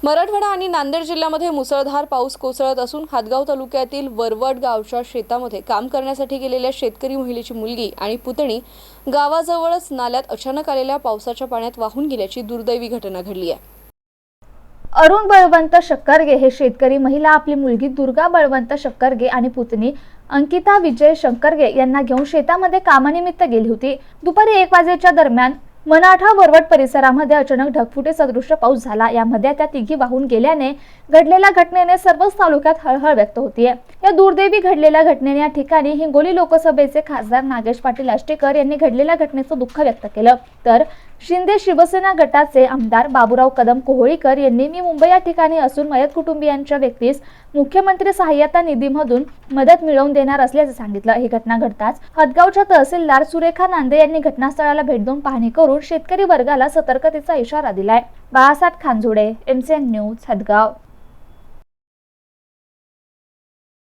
मराठवाडा आणि नांदेड जिल्ह्यामध्ये मुसळधार पाऊस कोसळत असून हदगाव तालुक्यातील वरवड गावच्या शेतामध्ये काम करण्यासाठी गेलेल्या शेतकरी महिलेची मुलगी आणि पुतणी गावाजवळच नाल्यात अचानक आलेल्या पावसाच्या पाण्यात वाहून गेल्याची दुर्दैवी घटना घडली आहे। अरुण बळवंत शक्करगे हे शेतकरी महिला आपली मुलगी दुर्गा बळवंत शक्करगे आणि पुतणी अंकिता विजय शंकरगे यांना घेऊन शेतामध्ये कामानिमित्त गेली होती। दुपारी 1 वाजेच्या दरम्यान मनाठा वरवड परिसरामध्ये अचानक ढगफुटी सदृश पाऊस झाला। यामध्ये त्या तिघी वाहून गेल्याने घडलेल्या घटनेने सर्वच तालुक्यात हळहळ व्यक्त होतीये। या दुर्दैवी घडलेल्या घटनेने या ठिकाणी हिंगोली लोकसभेचे खासदार नागेश पाटील आष्टेकर यांनी घडलेल्या घटनेचं दुःख व्यक्त केलं, तर शिंदे शिवसेना गटाचे आमदार बाबूराव कदम कोहळीकर यांनी मी मुंबई या ठिकाणी असून मयत कुटुंबियांच्या व्यक्तीस मुख्यमंत्री सहाय्यता निधीमधून मदत मिळवून देणार असल्याचे सांगितलं। ही घटना घडताच हदगावच्या तहसीलदार सुरेखा नांदे यांनी घटनास्थळाला भेट देऊन पाहणी करून शेतकरी वर्गाला सतर्कतेचा इशारा दिलाय। Balasaheb Khanjode, MCN news, Hadgaon.